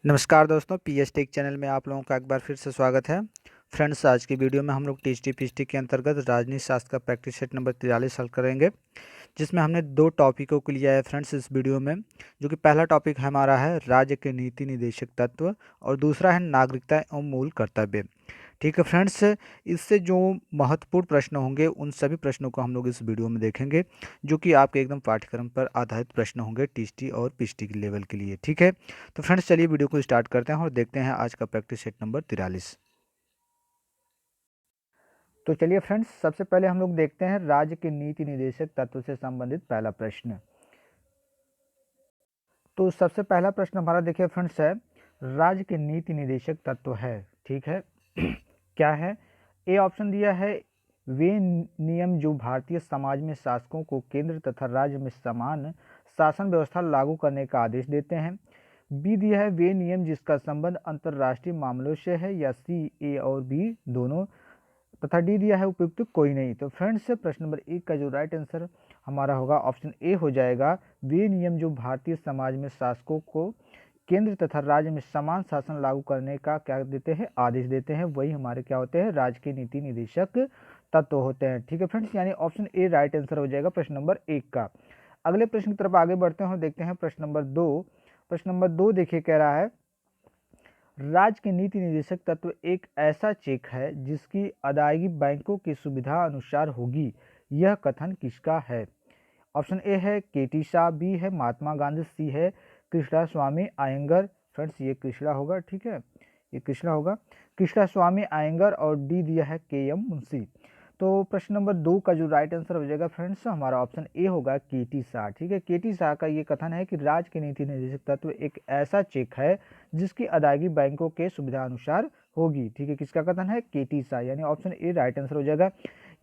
नमस्कार दोस्तों, PS take channel में आप लोगों का एक बार फिर से स्वागत है। फ्रेंड्स, आज की वीडियो में हम लोग टीएसटी पीएसटी के अंतर्गत राजनीति शास्त्र का प्रैक्टिस सेट नंबर 43 हल करेंगे, जिसमें हमने दो टॉपिकों को लिया है फ्रेंड्स इस वीडियो में। जो कि पहला टॉपिक हमारा है राज्य के नीति निर्देशक तत्व और दूसरा है नागरिकता एवं मूल कर्तव्य। ठीक है फ्रेंड्स, इससे जो महत्वपूर्ण प्रश्न होंगे उन सभी प्रश्नों को हम लोग इस वीडियो में देखेंगे, जो कि आपके एकदम पाठ्यक्रम पर आधारित प्रश्न होंगे टीएसटी और पीएसटी के लेवल के लिए। ठीक है, तो फ्रेंड्स चलिए वीडियो को स्टार्ट करते हैं और देखते हैं आज का प्रैक्टिस सेट नंबर 43। तो चलिए फ्रेंड्स, सबसे पहले हम लोग देखते हैं राज्य के नीति निर्देशक तत्व से संबंधित पहला प्रश्न। तो सबसे पहला प्रश्न हमारा देखिए फ्रेंड्स है, राज्य के नीति निर्देशक तत्व है। ठीक है क्या है? ए ऑप्शन दिया है, वे नियम जो भारतीय समाज में शासकों को केंद्र तथा राज्य में समान शासन व्यवस्था लागू करने का आदेश देते हैं। बी दिया है, वे नियम जिसका संबंध अंतर्राष्ट्रीय मामलों से है। या सी, ए और बी दोनों। तथा डी दिया है, उपयुक्त कोई नहीं। तो फ्रेंड्स, प्रश्न नंबर 1 का जो राइट आंसर हमारा होगा ऑप्शन ए हो जाएगा, वे नियम जो भारतीय समाज में शासकों को केंद्र तथा राज्य में समान शासन लागू करने का क्या देते हैं, आदेश देते हैं, वही हमारे क्या होते हैं, राज्य के नीति निर्देशक तत्व होते हैं। ठीक है फ्रेंड्स, यानी ऑप्शन ए राइट आंसर हो जाएगा प्रश्न नंबर 1 का। अगले प्रश्न की तरफ आगे बढ़ते हैं और देखते हैं प्रश्न नंबर 2। प्रश्न नंबर 2 देखिए कह रहा है, राज्य के नीति निर्देशक तत्व एक ऐसा चेक है जिसकी अदायगी बैंकों की सुविधा अनुसार होगी, यह कथन किसका है? ऑप्शन ए है केटी शाह, बी है महात्मा गांधी, सी है कृष्णा स्वामी अयंगर। फ्रेंड्स ये कृष्णा होगा, ठीक है, ये कृष्णा होगा, कृष्णा स्वामी अयंगर। और डी दिया है के एम मुंशी। तो प्रश्न नंबर 2 का जो राइट आंसर हो जाएगा फ्रेंड्स हमारा ऑप्शन ए होगा केटी शाह। ठीक है, केटी शाह का ये कथन है कि राज्य के नीति निर्देशक तत्व एक ऐसा चेक है जिसकी अदायगी बैंकों के सुविधा अनुसार होगी। ठीक है, किसका कथन है? केटी शाह, यानी ऑप्शन ए राइट आंसर हो जाएगा।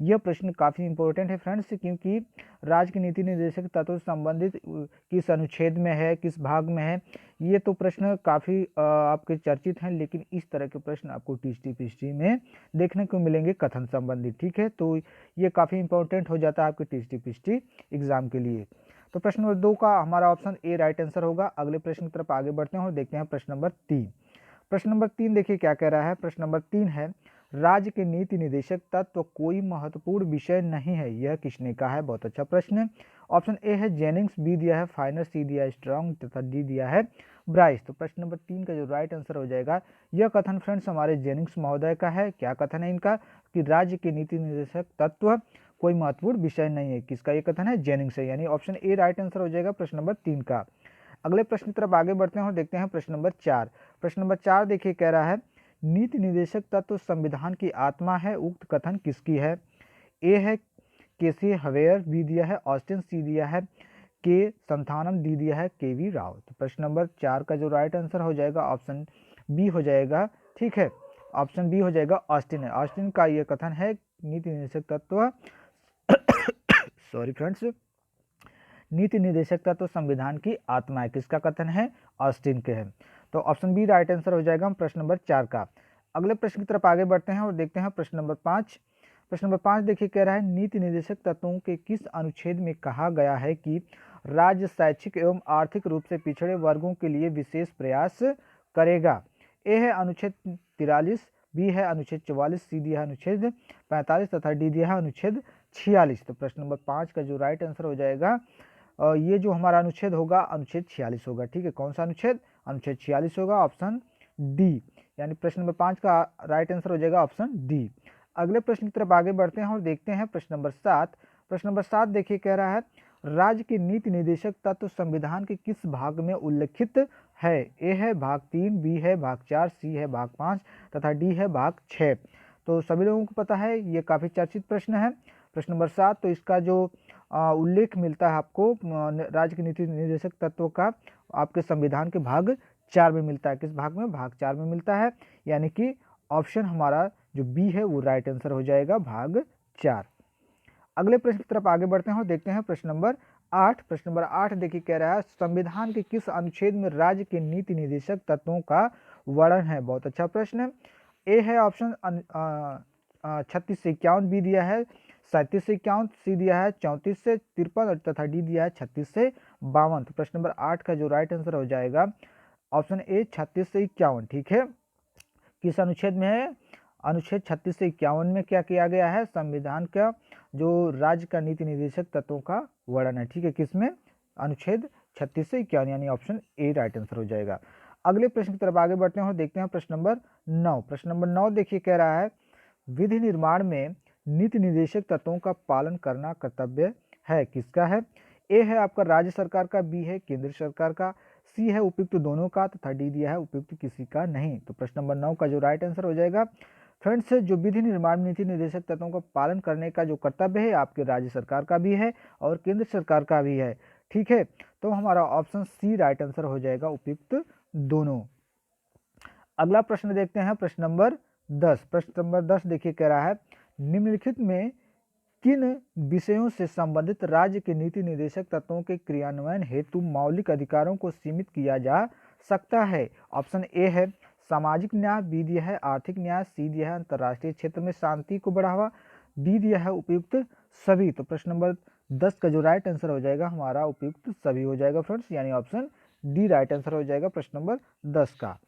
यह प्रश्न काफ़ी इंपॉर्टेंट है फ्रेंड्स, क्योंकि राज्य के नीति निर्देशक तत्व से संबंधित किस अनुच्छेद में है, किस भाग में है, ये तो प्रश्न काफ़ी आपके चर्चित हैं। लेकिन इस तरह के प्रश्न आपको टीएसटी पीएसटी में देखने को मिलेंगे कथन संबंधित। ठीक है, तो ये काफ़ी इंपॉर्टेंट हो जाता है आपके टीएसटी पीएसटी एग्जाम के लिए। तो प्रश्न नंबर 2 का हमारा ऑप्शन ए राइट आंसर होगा। अगले प्रश्न की तरफ आगे बढ़ते हैं और देखते हैं प्रश्न नंबर 3। प्रश्न नंबर 3 देखिए क्या कह रहा है। प्रश्न नंबर 3 है, राज्य के नीति निर्देशक तत्व कोई महत्वपूर्ण विषय नहीं है, यह किसने कहा है? बहुत अच्छा प्रश्न है। ऑप्शन ए है जेनिंग्स, बी दिया है फाइनर, सी दिया है स्ट्रॉन्ग तथा डी दिया है ब्राइस। तो प्रश्न नंबर 3 का जो राइट आंसर हो जाएगा, यह कथन फ्रेंड्स हमारे जेनिंग्स महोदय का है। क्या कथन है इनका? कि राज्य के नीति निर्देशक तत्व कोई महत्वपूर्ण विषय नहीं है। किसका ये कथन है? जेनिंग्स है, यानी ऑप्शन ए राइट आंसर हो जाएगा प्रश्न नंबर 3 का। अगले प्रश्न की तरफ आगे बढ़ते हैं और देखते हैं प्रश्न नंबर 4। प्रश्न नंबर 4 देखिए कह रहा है, नीति निर्देशक तत्व संविधान की आत्मा है, उक्त कथन किसकी है? ए है केसी हवेयर, बी दिया है ऑस्टिन, सी दिया है के संथानम, डी दिया है के वी राव। तो प्रश्न नंबर 4 का जो राइट आंसर हो जाएगा ऑप्शन बी हो जाएगा। ठीक है, ऑप्शन बी हो जाएगा ऑस्टिन है। ऑस्टिन का ये कथन है नीति निर्देशक तत्व सॉरी फ्रेंड्स, नीति निर्देशक तत्व संविधान की आत्मा है। किसका कथन है? ऑस्टिन के है। तो ऑप्शन बी राइट आंसर हो जाएगा प्रश्न नंबर 4 का। अगले प्रश्न की तरफ आगे बढ़ते हैं और देखते हैं प्रश्न नंबर 5। प्रश्न नंबर 5 देखिए कह रहा है, नीति निर्देशक तत्वों के किस अनुच्छेद में कहा गया है कि राज्य शैक्षिक एवं आर्थिक रूप से पिछड़े वर्गों के लिए विशेष प्रयास करेगा? ए है अनुच्छेद 43, बी है अनुच्छेद 44, सी दिया है अनुच्छेद 45 तथा डी दिया है अनुच्छेद 46। तो प्रश्न नंबर 5 का जो राइट आंसर हो जाएगा, ये जो हमारा अनुच्छेद होगा अनुच्छेद 46 होगा। ठीक है, कौन सा अनुच्छेद? अनुच्छेद 46 होगा, ऑप्शन डी, यानी प्रश्न नंबर 5 का राइट आंसर हो जाएगा ऑप्शन डी। अगले प्रश्न की तरफ आगे बढ़ते हैं और देखते हैं प्रश्न नंबर 7। प्रश्न नंबर 7 देखिए कह रहा है, राज्य के नीति निर्देशक तत्व संविधान के किस भाग में उल्लिखित है? ए है भाग 3, बी है भाग 4, सी है भाग 5 तथा डी है भाग 6। तो सभी लोगों को पता है ये काफ़ी चर्चित प्रश्न है प्रश्न नंबर 7। तो इसका जो उल्लेख मिलता है आपको राज्य के नीति निर्देशक तत्वों का आपके संविधान के भाग 4 में मिलता है। किस भाग में? भाग 4 में मिलता है, यानी कि ऑप्शन हमारा जो बी है वो राइट आंसर हो जाएगा भाग 4। अगले प्रश्न की तरफ आगे बढ़ते हैं और देखते हैं प्रश्न नंबर 8। प्रश्न नंबर 8 देखिए कह रहा है, संविधान के किस अनुच्छेद में राज्य के नीति निर्देशक तत्वों का वर्णन है? बहुत अच्छा प्रश्न है। ए है ऑप्शन 36 से 51, बी दिया है 37 से 51, सी दिया है 34 से 53 तथा डी दिया है 36 से 52। तो प्रश्न नंबर 8 का जो राइट आंसर हो जाएगा ऑप्शन ए 36 से 51, ठीक है। किस अनुच्छेद में है? अनुच्छेद 36 से 51 में क्या किया गया है? संविधान का जो राज्य का नीति निर्देशक तत्वों का वर्णन है, ठीक है। किसमें? अनुच्छेद 36 से 51, यानी ऑप्शन ए राइट आंसर हो जाएगा। अगले प्रश्न की तरफ आगे बढ़ते हैं और देखते हैं प्रश्न नंबर 9। प्रश्न नंबर 9 देखिए, कह रहा है विधि निर्माण में नीति निर्देशक तत्वों का पालन करना कर्तव्य है, किसका है? ए है आपका राज्य सरकार का, बी है केंद्र सरकार का, सी है उपयुक्त दोनों का, तथा डी दिया है उपयुक्त किसी का नहीं। तो प्रश्न नंबर 9 का जो राइट आंसर हो जाएगा फ्रेंड्स, जो विधि निर्माण नीति निर्देशक तत्वों का पालन करने का जो कर्तव्य है आपके राज्य सरकार का भी है और केंद्र सरकार का भी है, ठीक है। तो हमारा ऑप्शन सी राइट आंसर हो जाएगा, उपयुक्त दोनों। अगला प्रश्न देखते हैं, प्रश्न नंबर 10। प्रश्न नंबर 10 देखिए, कह रहा है निम्नलिखित में किन विषयों से संबंधित राज्य के नीति निर्देशक तत्वों के क्रियान्वयन हेतु मौलिक अधिकारों को सीमित किया जा सकता है? ऑप्शन ए है सामाजिक न्याय, बी दिया है आर्थिक न्याय, सी दिया है अंतर्राष्ट्रीय क्षेत्र में शांति को बढ़ावा, डी दिया है उपयुक्त सभी। तो प्रश्न नंबर 10 का जो राइट आंसर हो जाएगा हमारा उपयुक्त सभी हो जाएगा फ्रेंड्स, यानी ऑप्शन डी राइट आंसर हो जाएगा प्रश्न नंबर 10 का।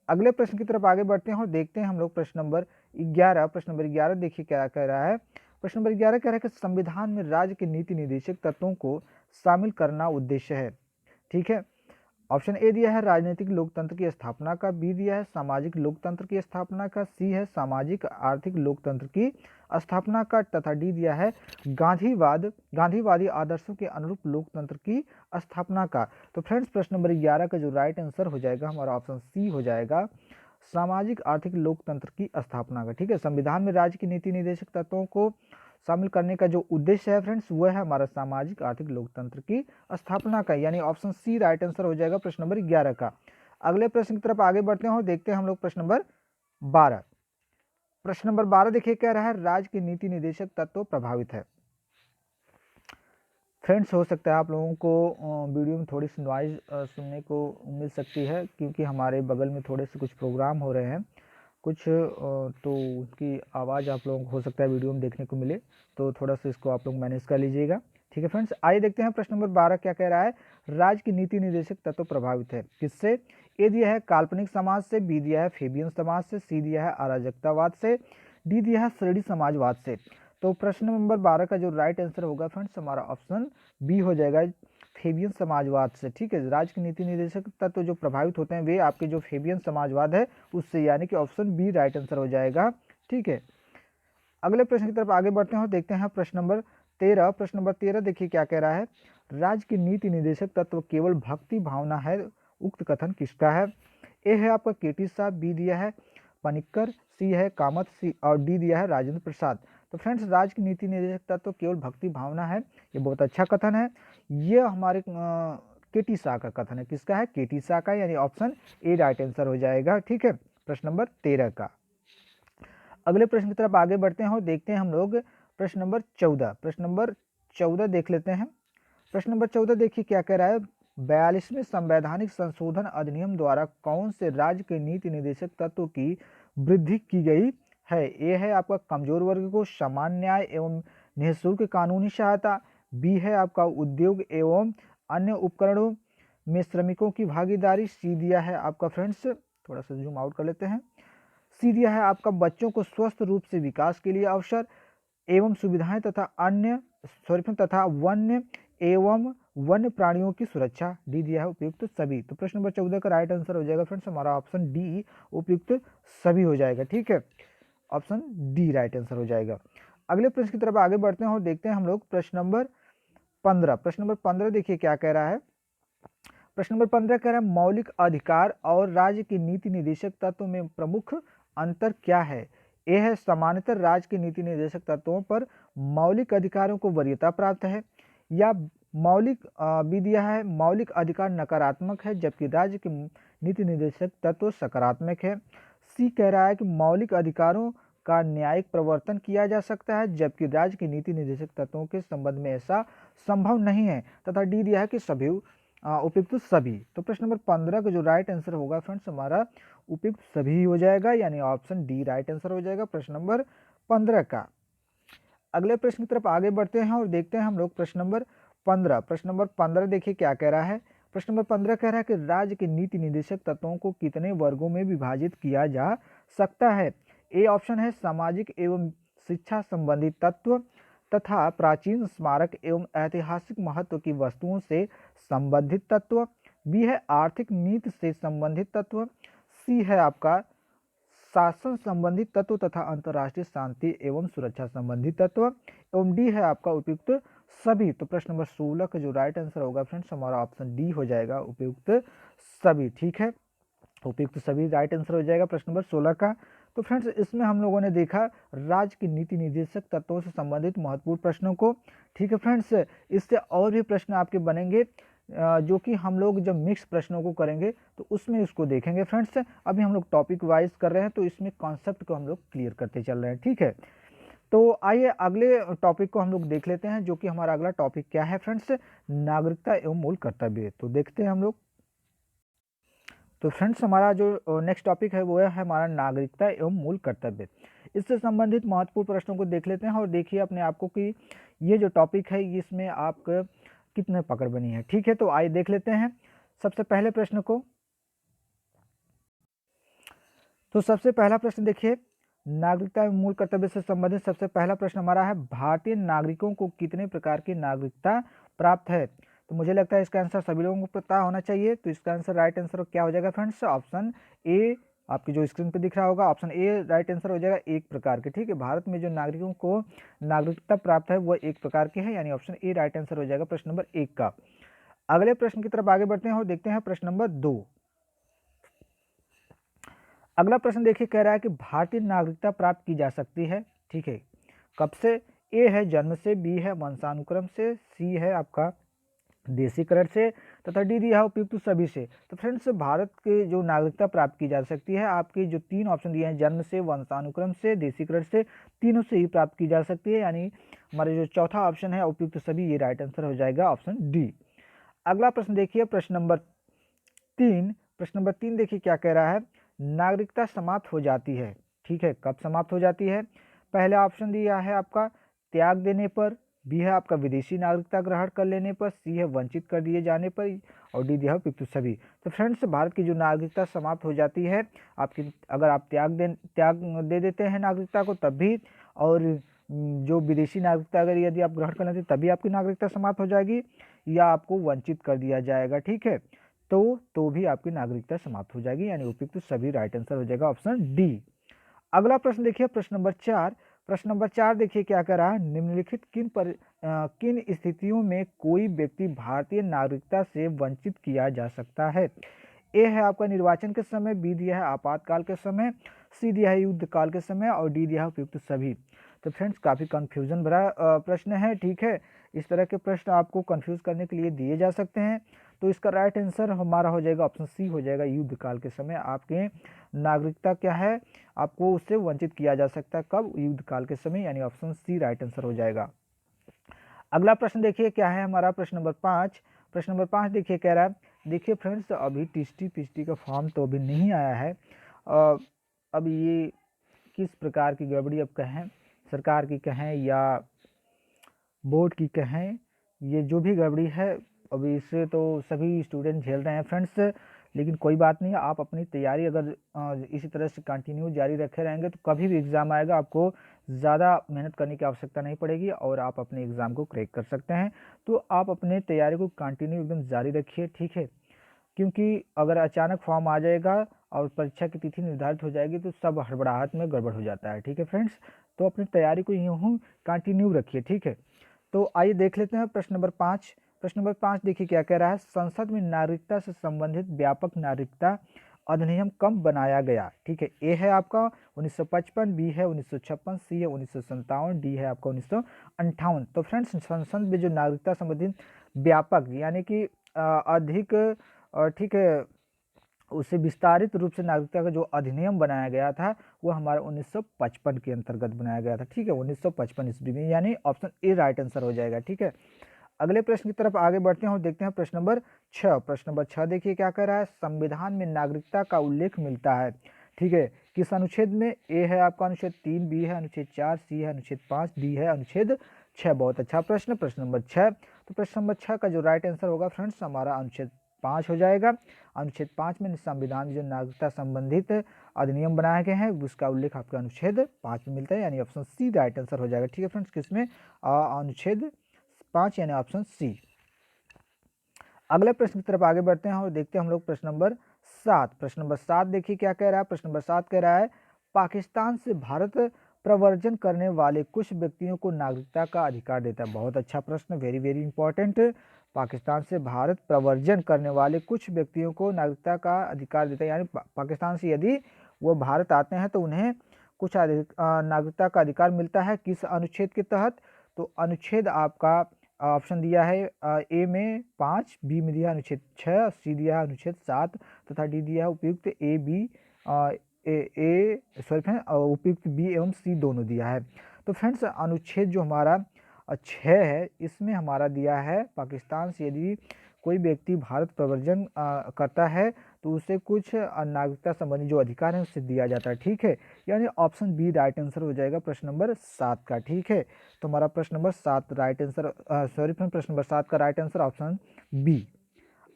अगले प्रश्न की तरफ आगे बढ़ते हैं और देखते हैं हम लोग प्रश्न नंबर 11। प्रश्न नंबर 11 देखिए क्या कह रहा है। प्रश्न नंबर 11 कह रहा है कि संविधान में राज्य के नीति निर्देशक तत्वों को शामिल करना उद्देश्य है, ठीक है। ऑप्शन ए दिया है राजनीतिक लोकतंत्र की स्थापना का, बी दिया है सामाजिक लोकतंत्र की स्थापना का, सी है सामाजिक आर्थिक लोकतंत्र की स्थापना का, तथा डी दिया है गांधीवादी आदर्शों के अनुरूप लोकतंत्र की स्थापना का। तो फ्रेंड्स, प्रश्न नंबर 11 का जो राइट आंसर हो जाएगा हमारा ऑप्शन सी हो जाएगा, सामाजिक आर्थिक लोकतंत्र की स्थापना का, ठीक है। संविधान में राज्य की नीति निर्देशक तत्वों को शामिल करने का जो उद्देश्य है फ्रेंड्स, वो है हमारा सामाजिक आर्थिक लोकतंत्र की स्थापना का, यानी ऑप्शन सी राइट आंसर हो जाएगा प्रश्न नंबर 11 का। अगले प्रश्न की तरफ आगे बढ़ते हैं और देखते हैं हम लोग प्रश्न नंबर 12। प्रश्न नंबर 12 देखिए, कह रहा है राज्य के नीति निर्देशक तत्व प्रभावित है। फ्रेंड्स, हो सकता है आप लोगों को वीडियो में थोड़ी सी नॉइज सुनने को मिल सकती है, क्योंकि हमारे बगल में थोड़े से कुछ प्रोग्राम हो रहे हैं कुछ, तो उसकी आवाज़ आप लोगों को हो सकता है वीडियो में देखने को मिले, तो थोड़ा सा इसको आप लोग मैनेज कर लीजिएगा, ठीक है फ्रेंड्स। आइए देखते हैं प्रश्न नंबर 12 क्या कह रहा है। राज्य की नीति निर्देशक तत्व प्रभावित है किससे? ए दिया है काल्पनिक समाज से, बी दिया है फेबियन समाज से, सी दिया है अराजकतावाद से, डी दिया है श्रेणी समाजवाद से। तो प्रश्न नंबर 12 का जो राइट आंसर होगा फ्रेंड्स हमारा ऑप्शन बी हो जाएगा, फेबियन समाजवाद से, ठीक है। राज्य के नीति निर्देशक तत्व जो प्रभावित होते हैं वे आपके जो फेबियन समाजवाद है उससे, यानी कि ऑप्शन बी राइट आंसर हो जाएगा, ठीक है। अगले प्रश्न की तरफ आगे बढ़ते हैं और देखते हैं प्रश्न नंबर 13। प्रश्न नंबर 13 देखिए क्या कह रहा है। राज्य की नीति निर्देशक तत्व केवल भक्ति भावना है, उक्त कथन किसका है? ए है आपका केटी साहब, बी दिया है पनिक्कर, सी है कामत, सी और डी दिया है राजेंद्र प्रसाद। तो फ्रेंड्स, राज्य की नीति निर्देशक तत्व केवल भक्ति भावना है, ये बहुत अच्छा कथन है। ये हमारे केटी शाह का कथन है, किसका है? केटी शाह का, यानी ऑप्शन ए राइट आंसर हो जाएगा, ठीक है, प्रश्न नंबर 13 का। अगले प्रश्न की तरफ आगे बढ़ते हैं और देखते हैं हम लोग प्रश्न नंबर 14। प्रश्न नंबर 14 देख लेते हैं। प्रश्न नंबर 14 देखिए क्या कह रहा है। 42वें संवैधानिक संशोधन अधिनियम द्वारा कौन से राज्य के नीति निर्देशक तत्व की वृद्धि की गई है? ए है आपका कमजोर वर्ग को समान न्याय एवं निःशुल्क कानूनी सहायता, बी है आपका उद्योग एवं अन्य उपकरणों में श्रमिकों की भागीदारी, सी दिया है आपका फ्रेंड्स, थोड़ा सा जूम आउट कर लेते हैं, सी दिया है आपका बच्चों को स्वस्थ रूप से विकास के लिए अवसर एवं सुविधाएं तथा वन्य एवं वन्य प्राणियों की सुरक्षा, डी दिया है उपयुक्त सभी। तो प्रश्न नंबर 14 का राइट आंसर हो जाएगा फ्रेंड्स हमारा ऑप्शन डी उपयुक्त सभी हो जाएगा, ठीक है, ऑप्शन डी राइट आंसर हो जाएगा। अगले प्रश्न की तरफ आगे बढ़ते हैं और देखते हैं हम लोग प्रश्न नंबर 15। प्रश्न नंबर 15 देखिए क्या कह रहा है। प्रश्न नंबर 15 कह रहा है मौलिक अधिकार और राज्य की नीति निर्देशक तत्व में प्रमुख अंतर क्या है? ए है समानांतर राज्य के नीति निर्देशक तत्वों पर मौलिक अधिकारों को वरीयता प्राप्त है, या बी दिया है मौलिक अधिकार नकारात्मक है जबकि राज्य के नीति निर्देशक तत्व सकारात्मक है, सी कह रहा है कि मौलिक अधिकारों का न्यायिक प्रवर्तन किया जा सकता है जबकि राज्य के नीति निर्देशक तत्वों के संबंध में ऐसा संभव नहीं है, तथा डी दिया है कि सभी उपयुक्त सभी। तो प्रश्न नंबर 15 का जो राइट आंसर होगा फ्रेंड्स हमारा उपयुक्त सभी हो जाएगा, यानी ऑप्शन डी राइट आंसर हो जाएगा प्रश्न नंबर 15 का। अगले प्रश्न की तरफ आगे बढ़ते हैं और देखते हैं हम लोग प्रश्न नंबर 15। प्रश्न नंबर 15 देखिए क्या कह रहा है। प्रश्न नंबर 15 कह रहा है कि राज्य के नीति निर्देशक तत्वों को कितने वर्गों में विभाजित किया जा सकता है। ए ऑप्शन है सामाजिक एवं शिक्षा संबंधी तत्व तथा प्राचीन स्मारक एवं ऐतिहासिक महत्व की वस्तुओं से संबंधित तत्व। बी है आर्थिक नीति से संबंधित तत्व। सी है आपका शासन संबंधी तत्व तथा अंतर्राष्ट्रीय शांति एवं सुरक्षा संबंधी तत्व। एवं डी है आपका उपयुक्त सभी। तो प्रश्न नंबर 16 का जो राइट आंसर होगा फ्रेंड्स हमारा ऑप्शन डी हो जाएगा, उपयुक्त सभी। ठीक है, उपयुक्त सभी राइट आंसर हो जाएगा प्रश्न नंबर 16 का। तो फ्रेंड्स इसमें हम लोगों ने देखा राज्य की नीति निर्देशक तत्वों से संबंधित महत्वपूर्ण प्रश्नों को। ठीक है फ्रेंड्स, इससे और भी प्रश्न आपके बनेंगे जो कि हम लोग जब मिक्स प्रश्नों को करेंगे तो उसमें उसको देखेंगे फ्रेंड्स। अभी हम लोग टॉपिक वाइज कर रहे हैं तो इसमें कॉन्सेप्ट को हम लोग क्लियर करते चल रहे हैं। ठीक है, तो आइए अगले टॉपिक को हम लोग देख लेते हैं, जो कि हमारा अगला टॉपिक क्या है फ्रेंड्स, नागरिकता एवं मूल कर्तव्य। तो देखते हैं हम लोग। तो फ्रेंड्स हमारा जो नेक्स्ट टॉपिक है वो है हमारा नागरिकता एवं मूल कर्तव्य। इससे संबंधित महत्वपूर्ण प्रश्नों को देख लेते हैं और देखिए अपने आप को कि ये जो टॉपिक है इसमें आप कितने पकड़ बनी है। ठीक है, तो आइए देख लेते हैं सबसे पहले प्रश्न को। तो सबसे पहला प्रश्न देखिए, नागरिकता एवं मूल कर्तव्य से संबंधित सबसे पहला प्रश्न हमारा है भारतीय नागरिकों को कितने प्रकार की नागरिकता प्राप्त है। तो मुझे लगता है इसका आंसर सभी लोगों को पता होना चाहिए। तो इसका आंसर राइट आंसर क्या हो जाएगा फ्रेंड्स, ऑप्शन ए आपकी जो स्क्रीन पे दिख रहा होगा, ऑप्शन ए राइट आंसर हो जाएगा, एक प्रकार के। ठीक है, भारत में जो नागरिकों को नागरिकता प्राप्त है वह एक प्रकार के है, यानी ऑप्शन ए राइट आंसर हो जाएगा प्रश्न नंबर 1 का। अगले प्रश्न की तरफ आगे बढ़ते हैं और देखते हैं प्रश्न नंबर 2। अगला प्रश्न देखिए, कह रहा है कि भारतीय नागरिकता प्राप्त की जा सकती है। ठीक है, कब से। ए है जन्म से, बी है वंशानुक्रम से, सी है आपका देशीकरण से तथा डी दिया है उपयुक्त सभी से। तो फ्रेंड्स भारत के जो नागरिकता प्राप्त की जा सकती है, आपके जो 3 ऑप्शन दिए हैं जन्म से, वंशानुक्रम से, देशीकरण से, तीनों से ही प्राप्त की जा सकती है, यानी हमारे जो चौथा ऑप्शन है उपयुक्त सभी, ये राइट आंसर हो जाएगा ऑप्शन डी। अगला प्रश्न देखिए प्रश्न नंबर 3। प्रश्न नंबर 3 देखिए क्या कह रहा है, नागरिकता समाप्त हो जाती है। ठीक है, कब समाप्त हो जाती है। पहला ऑप्शन दिया है आपका त्याग देने पर, बी है आपका विदेशी नागरिकता ग्रहण कर लेने पर, सी है वंचित कर दिए जाने पर, और डी दिया है उपयुक्त सभी। तो फ्रेंड्स भारत की जो नागरिकता समाप्त हो जाती है आपकी, अगर आप त्याग दे देते हैं नागरिकता को तब भी, और जो विदेशी नागरिकता अगर यदि आप ग्रहण कर लेते तभी आपकी नागरिकता समाप्त हो जाएगी, या आपको वंचित कर दिया जाएगा। ठीक है, तो भी आपकी नागरिकता समाप्त हो जाएगी, यानी उपयुक्त सभी राइट आंसर हो जाएगा ऑप्शन डी। अगला प्रश्न देखिए प्रश्न नंबर 4। प्रश्न नंबर 4 देखिए क्या कह रहा है, निम्नलिखित किन स्थितियों में कोई व्यक्ति भारतीय नागरिकता से वंचित किया जा सकता है। ए है आपका निर्वाचन के समय, बी दिया है आपातकाल के समय, सी दिया है युद्ध काल के समय, और डी दिया है उपयुक्त सभी। तो फ्रेंड्स काफ़ी कन्फ्यूजन भरा प्रश्न है। ठीक है, इस तरह के प्रश्न आपको कंफ्यूज करने के लिए दिए जा सकते हैं। तो इसका राइट आंसर हमारा हो जाएगा ऑप्शन सी हो जाएगा, युद्ध काल के समय आपके नागरिकता क्या है, आपको उससे वंचित किया जा सकता है। कब, युद्ध काल के समय, यानी ऑप्शन सी राइट आंसर हो जाएगा। अगला प्रश्न देखिए क्या है हमारा प्रश्न नंबर 5। प्रश्न नंबर 5 देखिए कह रहा है, देखिए फ्रेंड्स अभी टीएसटी का फॉर्म तो अभी नहीं आया है। अब ये किस प्रकार की गड़बड़ी अब कहें, सरकार की कहें या बोर्ड की कहें, ये जो भी गड़बड़ी है अभी इससे तो सभी स्टूडेंट झेल रहे हैं फ्रेंड्स। लेकिन कोई बात नहीं, आप अपनी तैयारी अगर इसी तरह से कंटिन्यू जारी रखे रहेंगे तो कभी भी एग्ज़ाम आएगा आपको ज़्यादा मेहनत करने की आवश्यकता नहीं पड़ेगी और आप अपने एग्ज़ाम को क्रैक कर सकते हैं। तो आप अपने तैयारी को कंटिन्यू एकदम जारी रखिए। ठीक है, क्योंकि अगर अचानक फॉर्म आ जाएगा और परीक्षा की तिथि निर्धारित हो जाएगी तो सब हड़बड़ाहट में गड़बड़ हो जाता है। ठीक है फ्रेंड्स, तो अपनी तैयारी को यूँ कंटिन्यू रखिए। ठीक है, तो आइए देख लेते हैं प्रश्न नंबर 5। प्रश्न नंबर 5 देखिए क्या कह रहा है, संसद में नागरिकता से संबंधित व्यापक नागरिकता अधिनियम कब बनाया गया। ठीक है, ए है आपका 1955, बी है 1956, सी है 1957, डी है आपका 1958। तो फ्रेंड्स संसद में जो नागरिकता संबंधित व्यापक यानी कि अधिक ठीक है उसे विस्तारित रूप से नागरिकता का जो अधिनियम बनाया गया था वो हमारा 1955 के अंतर्गत बनाया गया था। ठीक है, 1955 ईस्वी में, यानी ऑप्शन ए राइट आंसर हो जाएगा। ठीक है, अगले प्रश्न की तरफ आगे बढ़ते हैं और देखते हैं प्रश्न नंबर 6। प्रश्न नंबर 6 देखिए क्या कह रहा है, संविधान में नागरिकता का उल्लेख मिलता है। ठीक है, किस अनुच्छेद में। ए है आपका अनुच्छेद 3, बी है अनुच्छेद 4, सी है अनुच्छेद 5, डी है अनुच्छेद 6। बहुत अच्छा प्रश्न, प्रश्न नंबर 6। तो प्रश्न नंबर 6 का जो राइट आंसर होगा फ्रेंड्स हमारा अनुच्छेद 5 हो जाएगा। अनुच्छेद 5 में संविधान में जो नागरिकता संबंधित अधिनियम बनाए गए हैं उसका उल्लेख आपका अनुच्छेद 5 में मिलता है, यानी ऑप्शन सी राइट आंसर हो जाएगा। ठीक है फ्रेंड्स, किसमें अनुच्छेद 5 यानी ऑप्शन सी। अगले प्रश्न की तरफ आगे बढ़ते हैं और देखते हैं हम लोग प्रश्न नंबर 7। प्रश्न नंबर 7 देखिए क्या कह रहा है। प्रश्न नंबर 7 कह रहा है पाकिस्तान से भारत प्रव्रजन करने वाले कुछ व्यक्तियों को नागरिकता का अधिकार देता है। बहुत अच्छा प्रश्न, वेरी वेरी इंपॉर्टेंट। पाकिस्तान से भारत प्रव्रजन करने वाले कुछ व्यक्तियों को नागरिकता का अधिकार देता है, यानी पाकिस्तान से यदि वो भारत आते हैं तो उन्हें कुछ नागरिकता का अधिकार मिलता है। किस अनुच्छेद के तहत? तो अनुच्छेद आपका ऑप्शन दिया है ए में 5, बी में दिया है अनुच्छेद 6, सी दिया है अनुच्छेद 7 तथा डी दिया है उपयुक्त ए बी उपयुक्त बी एवं सी दोनों दिया है। तो फ्रेंड्स अनुच्छेद जो हमारा 6 है इसमें हमारा दिया है पाकिस्तान से यदि कोई व्यक्ति भारत प्रव्रजन करता है तो उसे कुछ नागरिकता संबंधी जो अधिकार है उससे दिया जाता है। ठीक है, यानी ऑप्शन बी राइट आंसर हो जाएगा प्रश्न नंबर 7 का। ठीक है, तो हमारा प्रश्न number 7 right answer, sorry friend, प्रश्न नंबर 7 का राइट आंसर ऑप्शन बी।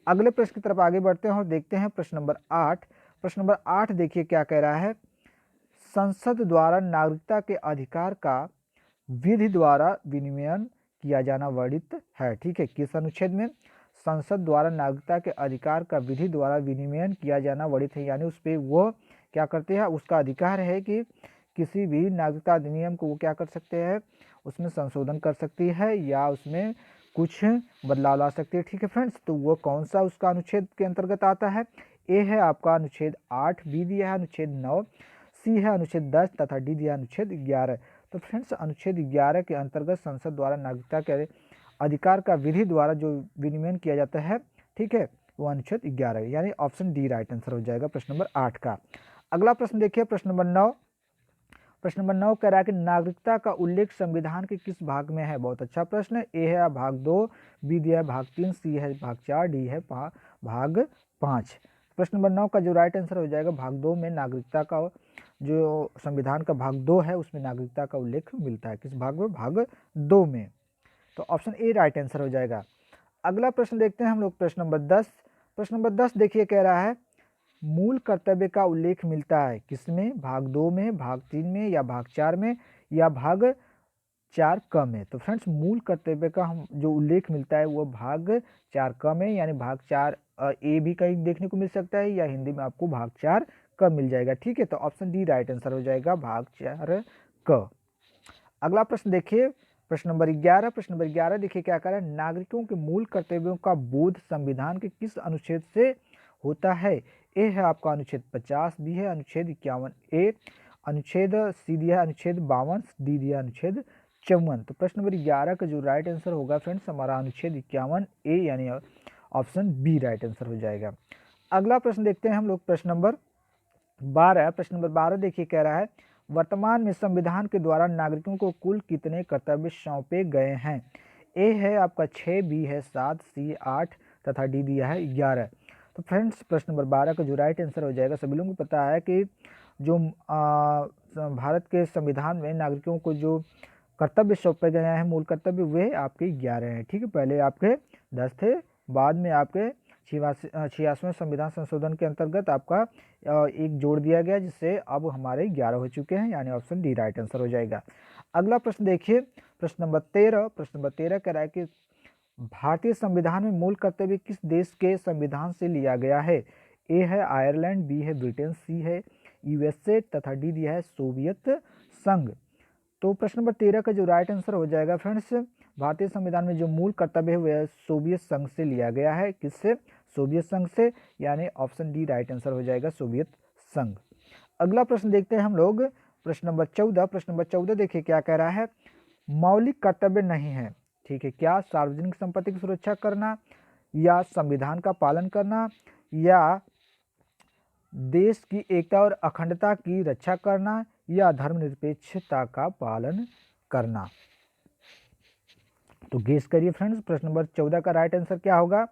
अगले प्रश्न की तरफ आगे बढ़ते हैं और देखते हैं प्रश्न नंबर 8। प्रश्न नंबर 8 देखिए क्या कह रहा है। संसद द्वारा नागरिकता के अधिकार का विधि द्वारा विनिमयन किया जाना वर्णित है। ठीक है, किस अनुच्छेद में? संसद द्वारा नागरिकता के अधिकार का विधि द्वारा विनिमयन किया जाना वर्णित है, यानी उस पर वो क्या करते हैं, उसका अधिकार है कि किसी भी नागरिकता अधिनियम को वो क्या कर सकते हैं, उसमें संशोधन कर सकती है या उसमें कुछ बदलाव ला सकती है। ठीक है फ्रेंड्स, तो वो कौन सा उसका अनुच्छेद के अंतर्गत आता है? ए है आपका अनुच्छेद 8, बी दिया है अनुच्छेद 9, सी है अनुच्छेद 10 तथा डी दिया अनुच्छेद 11। तो फ्रेंड्स अनुच्छेद 11 के अंतर्गत संसद द्वारा नागरिकता के अधिकार का विधि द्वारा जो विनिमयन किया जाता है, ठीक है, वो अनुच्छेद 11 है, यानी ऑप्शन डी राइट आंसर हो जाएगा प्रश्न नंबर 8 का। अगला प्रश्न देखिए प्रश्न नंबर 9। प्रश्न नंबर 9 कह रहा है कि नागरिकता का उल्लेख संविधान के किस भाग में है? बहुत अच्छा प्रश्न। ए है भाग 2, बी दिया है भाग 3, सी है भाग 4, डी है भाग 5। प्रश्न नंबर 9 का जो राइट आंसर हो जाएगा भाग 2 में नागरिकता का जो संविधान का भाग 2 है उसमें नागरिकता का उल्लेख मिलता है। किस भाग में? भाग 2 में। तो ऑप्शन ए राइट आंसर हो जाएगा। अगला प्रश्न देखते हैं हम लोग प्रश्न नंबर 10। प्रश्न नंबर 10 देखिए कह रहा है मूल कर्तव्य का उल्लेख मिलता है किसमें? भाग 2 में, भाग 3 में या भाग 4 में या भाग 4 क में। तो फ्रेंड्स मूल कर्तव्य का हम जो उल्लेख मिलता है वो भाग 4 क में, यानी भाग 4 ए भी कहीं देखने को मिल सकता है या हिंदी में आपको भाग 4 क मिल जाएगा। ठीक है, तो ऑप्शन डी राइट आंसर हो जाएगा भाग 4 क। अगला प्रश्न देखिए प्रश्न नंबर 11। प्रश्न नंबर 11 देखिए क्या कह रहा है, नागरिकों के मूल कर्तव्यों का बोध संविधान के किस अनुच्छेद से होता है? ए है आपका अनुच्छेद 50, बी है अनुच्छेद 51 ए, अनुच्छेद सी दिया है अनुच्छेद 52, डी दिया अनुच्छेद 54। तो प्रश्न नंबर 11 का जो राइट आंसर होगा फ्रेंड्स हमारा अनुच्छेद 51 ए, यानी ऑप्शन बी राइट आंसर हो जाएगा। अगला प्रश्न देखते हैं हम लोग प्रश्न नंबर 12। प्रश्न नंबर 12 देखिए कह रहा है वर्तमान में संविधान के द्वारा नागरिकों को कुल कितने कर्तव्य सौंपे गए हैं? ए है आपका 6, बी है 7, सी 8 तथा डी दिया है 11। तो फ्रेंड्स प्रश्न नंबर 12 का जो राइट आंसर हो जाएगा, सभी लोगों को पता है कि जो भारत के संविधान में नागरिकों को जो कर्तव्य सौंपे गए हैं मूल कर्तव्य वे आपके 11 हैं। ठीक है, पहले आपके 10 थे, बाद में आपके 86वें संविधान संशोधन के अंतर्गत आपका एक जोड़ दिया गया जिससे अब हमारे 11 हो चुके हैं, यानी ऑप्शन डी राइट आंसर हो जाएगा। अगला प्रश्न देखिए प्रश्न नंबर 13। प्रश्न नंबर 13 कह रहा है कि भारतीय संविधान में मूल कर्तव्य किस देश के संविधान से लिया गया है? ए है आयरलैंड, बी है ब्रिटेन, सी है यूएसए तथा डी दिया है सोवियत संघ। तो प्रश्न नंबर 13 का जो राइट आंसर हो जाएगा फ्रेंड्स भारतीय संविधान में जो मूल कर्तव्य है वह सोवियत संघ से लिया गया है। किससे? सोवियत संघ से, यानी ऑप्शन डी राइट आंसर हो जाएगा सोवियत संघ। अगला प्रश्न देखते हैं हम लोग प्रश्न नंबर 14। प्रश्न नंबर 14 देखिए क्या कह रहा है, मौलिक कर्तव्य नहीं है, ठीक है, क्या सार्वजनिक संपत्ति की सुरक्षा करना या संविधान का पालन करना या देश की एकता और अखंडता की रक्षा करना या धर्मनिरपेक्षता का पालन करना। तो गेस करिए फ्रेंड्स प्रश्न नंबर 14 का राइट आंसर क्या होगा?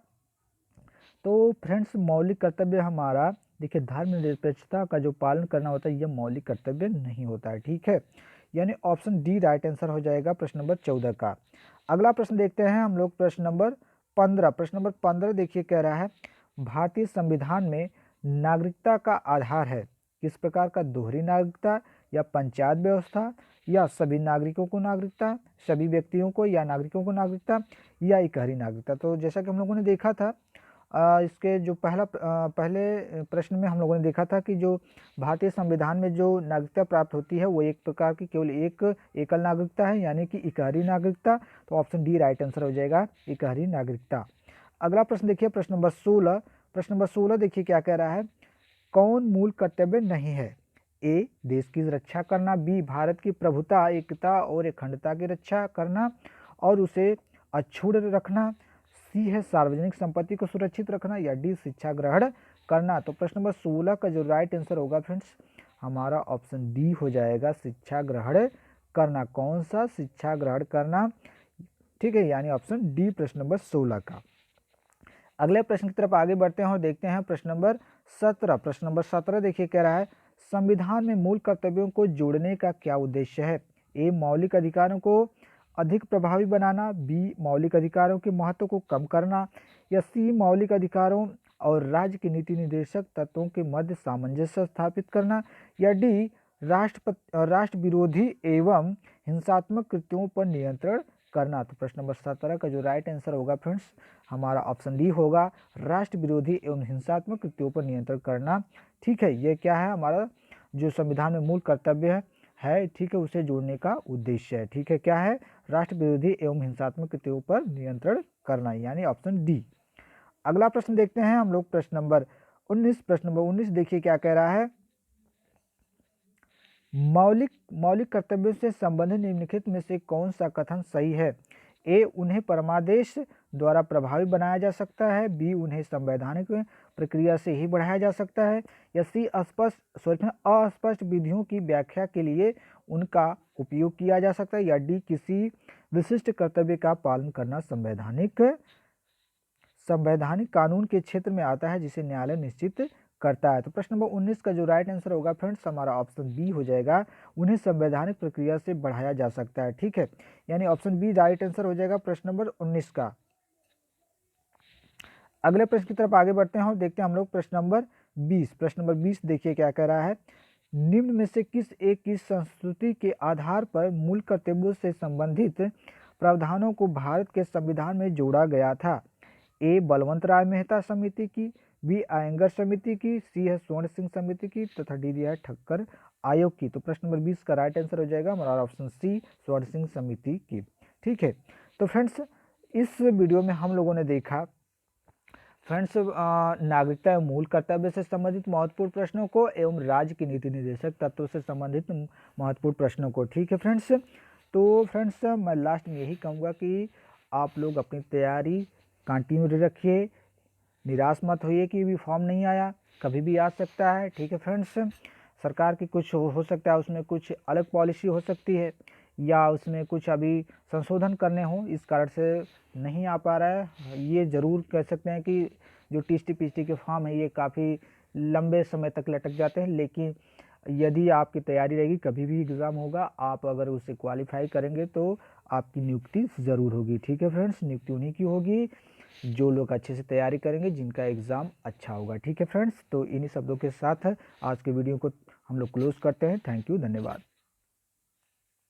तो फ्रेंड्स मौलिक कर्तव्य हमारा देखिए धर्मनिरपेक्षता का जो पालन करना होता है यह मौलिक कर्तव्य नहीं होता है। ठीक है, यानी ऑप्शन डी राइट आंसर हो जाएगा प्रश्न नंबर 14 का। अगला प्रश्न देखते हैं हम लोग प्रश्न नंबर 15। प्रश्न नंबर 15 देखिए कह रहा है भारतीय संविधान में नागरिकता का आधार है? किस प्रकार का? दोहरी नागरिकता या पंचायत व्यवस्था या सभी नागरिकों को नागरिकता, सभी व्यक्तियों को या नागरिकों को नागरिकता या इकहरी नागरिकता। तो जैसा कि हम लोगों ने देखा था इसके जो पहले प्रश्न में हम लोगों ने देखा था कि जो भारतीय संविधान में जो नागरिकता प्राप्त होती है वो एक प्रकार की केवल एक एकल नागरिकता है, यानी कि इकहरी नागरिकता। तो ऑप्शन डी राइट आंसर हो जाएगा, इकहरी नागरिकता। अगला प्रश्न देखिए, प्रश्न नंबर 16। प्रश्न नंबर 16 देखिए क्या कह रहा है, कौन मूल कर्तव्य नहीं है? ए देश की रक्षा करना, बी भारत की प्रभुता, एकता और अखंडता की रक्षा करना और उसे अक्षुण्ण रखना, सी है सार्वजनिक संपत्ति को सुरक्षित रखना या डी शिक्षा ग्रहण करना। तो प्रश्न नंबर 16 का जो राइट आंसर होगा फ्रेंड्स हमारा ऑप्शन डी हो जाएगा, शिक्षा ग्रहण करना। कौन सा? शिक्षा ग्रहण करना, ठीक है, यानी ऑप्शन डी प्रश्न नंबर 16 का। अगले प्रश्न की तरफ आगे बढ़ते हैं और देखते हैं प्रश्न नंबर 17। प्रश्न नंबर 17 देखिए कह रहा है, संविधान में मूल कर्तव्यों को जोड़ने का क्या उद्देश्य है? ए मौलिक अधिकारों को अधिक प्रभावी बनाना, बी मौलिक अधिकारों के महत्व को कम करना या सी मौलिक अधिकारों और राज्य के नीति निर्देशक तत्वों के मध्य सामंजस्य स्थापित करना या डी राष्ट्र विरोधी एवं हिंसात्मक कृत्यों पर नियंत्रण करना। तो प्रश्न नंबर 17 का जो राइट आंसर होगा फ्रेंड्स हमारा ऑप्शन डी होगा, राष्ट्र विरोधी एवं हिंसात्मक कृत्यों पर नियंत्रण करना। ठीक है, ये क्या है? हमारा जो संविधान में मूल कर्तव्य है, ठीक है, उसे जोड़ने का उद्देश्य है। ठीक है, क्या है? राष्ट्र विरोधी एवं हिंसात्मक कृत्यों पर नियंत्रण करना, यानी ऑप्शन डी। अगला प्रश्न देखते हैं हम लोग, प्रश्न नंबर 19। प्रश्न नंबर 19 देखिए क्या कह रहा है, मौलिक कर्तव्यों से संबंधित निम्नलिखित में से कौन सा कथन सही है? ए उन्हें परमादेश द्वारा प्रभावी बनाया जा सकता है, बी उन्हें संवैधानिक प्रक्रिया से ही बढ़ाया जा सकता है या सी अस्पष्ट विधियों की व्याख्या के लिए उनका उपयोग किया जा सकता है या डी किसी विशिष्ट कर्तव्य का पालन करना संवैधानिक कानून के क्षेत्र में आता है जिसे न्यायालय निश्चित करता है। तो प्रश्न नंबर 19 का जो राइट आंसर होगा फ्रेंड्स हमारा ऑप्शन बी हो जाएगा, उन्हें संवैधानिक प्रक्रिया से बढ़ाया जा सकता है। ठीक है, यानी ऑप्शन बी राइट आंसर हो जाएगा प्रश्न नंबर 19 का। अगले प्रश्न की तरफ आगे बढ़ते हैं और देखते हैं हम लोग प्रश्न नंबर 20। प्रश्न नंबर 20 देखिए क्या कह रहा है, निम्न में से किस एक की संस्कृति के आधार पर मूल कर्तव्यों से संबंधित प्रावधानों को भारत के संविधान में जोड़ा गया था? ए बलवंत राय मेहता समिति की, बी आयंगर समिति की, सी है स्वर्ण सिंह समिति की तथा डी है ठक्कर आयोग की। तो प्रश्न नंबर 20 का राइट आंसर हो जाएगा हमारा ऑप्शन सी स्वर्ण सिंह समिति की। ठीक है, तो फ्रेंड्स इस वीडियो में हम लोगों ने देखा फ्रेंड्स नागरिकता एवं मूल कर्तव्य से संबंधित महत्वपूर्ण प्रश्नों को एवं राज्य की नीति निर्देशक तत्वों से संबंधित महत्वपूर्ण प्रश्नों को। ठीक है फ्रेंड्स, तो फ्रेंड्स मैं लास्ट में यही कहूँगा कि आप लोग अपनी तैयारी कंटिन्यू रखिए, निराश मत होइए कि भी फॉर्म नहीं आया, कभी भी आ सकता है। ठीक है फ्रेंड्स, सरकार की कुछ हो सकता है, उसमें कुछ अलग पॉलिसी हो सकती है या उसमें कुछ अभी संशोधन करने हो, इस कारण से नहीं आ पा रहा है। ये ज़रूर कह सकते हैं कि जो टीएसटी के फॉर्म है ये काफ़ी लंबे समय तक लटक जाते हैं, लेकिन यदि आपकी तैयारी रहेगी कभी भी एग्ज़ाम होगा, आप अगर उसे क्वालिफाई करेंगे तो आपकी नियुक्ति ज़रूर होगी। ठीक है फ्रेंड्स, नियुक्ति उन्हीं की होगी जो लोग अच्छे से तैयारी करेंगे, जिनका एग्ज़ाम अच्छा होगा। ठीक है फ्रेंड्स, तो इन्हीं शब्दों के साथ आज के वीडियो को हम लोग क्लोज करते हैं। थैंक यू, धन्यवाद।